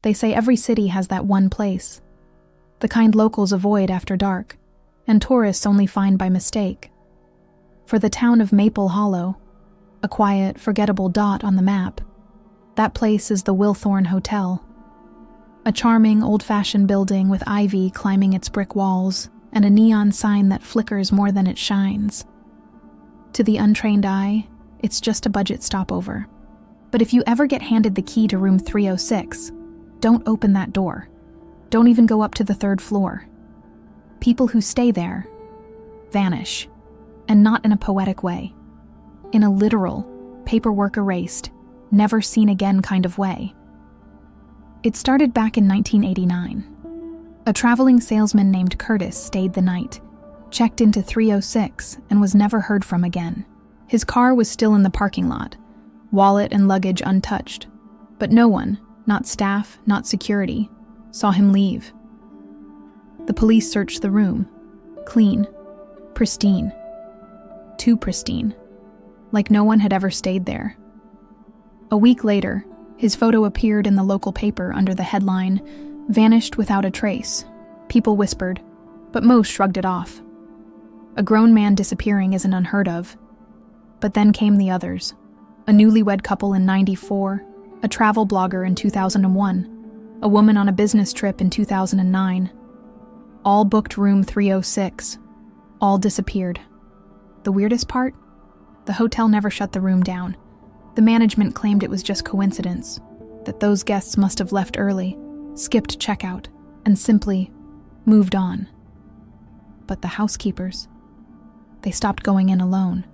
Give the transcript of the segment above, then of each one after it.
They say every city has that one place, the kind locals avoid after dark, and tourists only find by mistake. For the town of Maple Hollow, a quiet, forgettable dot on the map, that place is the Wilthorne Hotel. A charming, old-fashioned building with ivy climbing its brick walls and a neon sign that flickers more than it shines. To the untrained eye, it's just a budget stopover. But if you ever get handed the key to room 306, don't open that door. Don't even go up to the third floor. People who stay there vanish, and not in a poetic way. In a literal, paperwork erased, never seen again kind of way. It started back in 1989. A traveling salesman named Curtis stayed the night, checked into 306, and was never heard from again. His car was still in the parking lot, wallet and luggage untouched, but no one, not staff, not security, saw him leave. The police searched the room. Clean. Pristine. Too pristine. Like no one had ever stayed there. A week later, his photo appeared in the local paper under the headline, "Vanished without a trace." People whispered, but most shrugged it off. A grown man disappearing isn't unheard of. But then came the others. A newlywed couple in '94, a travel blogger in 2001, a woman on a business trip in 2009. All booked room 306. All disappeared. The weirdest part? The hotel never shut the room down. The management claimed it was just coincidence, that those guests must have left early, skipped checkout, and simply moved on. But the housekeepers, they stopped going in alone.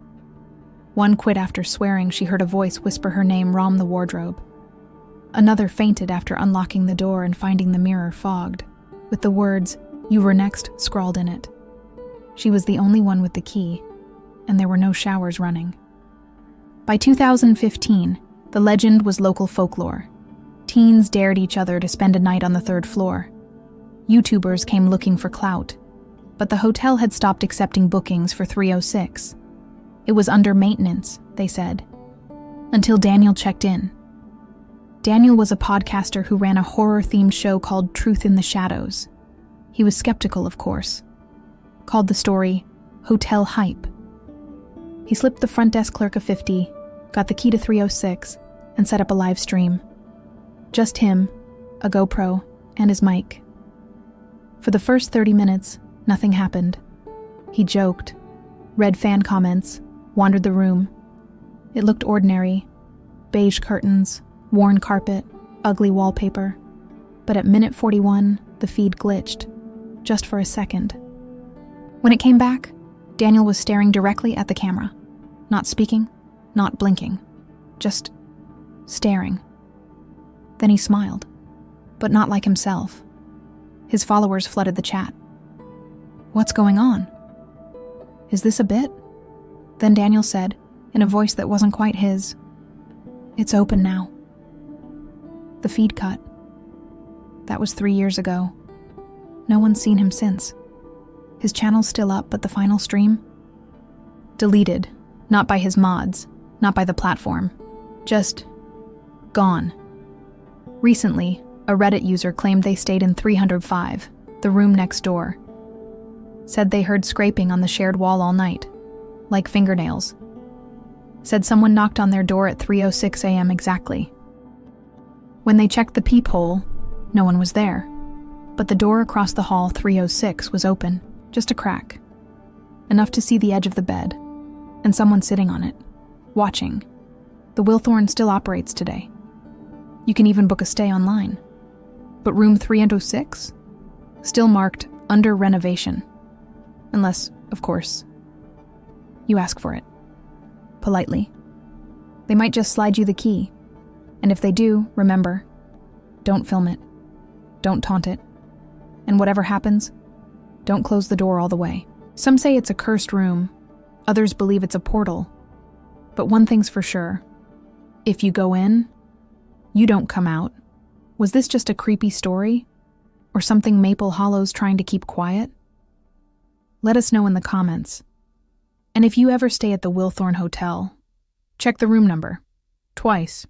One quit after swearing she heard a voice whisper her name from the wardrobe. Another fainted after unlocking the door and finding the mirror fogged, with the words, "You were next," scrawled in it. She was the only one with the key, and there were no showers running. By 2015, the legend was local folklore. Teens dared each other to spend a night on the third floor. YouTubers came looking for clout, but the hotel had stopped accepting bookings for 306. It was under maintenance, they said, until Daniel checked in. Daniel was a podcaster who ran a horror-themed show called Truth in the Shadows. He was skeptical, of course. Called the story Hotel Hype. He slipped the front desk clerk a 50, got the key to 306, and set up a live stream. Just him, a GoPro, and his mic. For the first 30 minutes, nothing happened. He joked, read fan comments, wandered the room. It looked ordinary. Beige curtains, worn carpet, ugly wallpaper. But at minute 41, the feed glitched, just for a second. When it came back, Daniel was staring directly at the camera. Not speaking, not blinking. Just staring. Then he smiled, but not like himself. His followers flooded the chat. "What's going on? Is this a bit?" Then Daniel said, in a voice that wasn't quite his, "It's open now." The feed cut. That was 3 years ago. No one's seen him since. His channel's still up, but the final stream? Deleted. Not by his mods, not by the platform. Just gone. Recently, a Reddit user claimed they stayed in 305, the room next door. Said they heard scraping on the shared wall all night, like fingernails. Said someone knocked on their door at 3:06 a.m. exactly. When they checked the peephole, no one was there. But the door across the hall 306 was open, just a crack. Enough to see the edge of the bed, and someone sitting on it, watching. The Wilthorne still operates today. You can even book a stay online. But room 306? Still marked under renovation. Unless, of course, you ask for it. Politely. They might just slide you the key. And if they do, remember, don't film it. Don't taunt it. And whatever happens, don't close the door all the way. Some say it's a cursed room. Others believe it's a portal. But one thing's for sure. If you go in, you don't come out. Was this just a creepy story? Or something Maple Hollow's trying to keep quiet? Let us know in the comments. And if you ever stay at the Wilthorne Hotel, check the room number. Twice.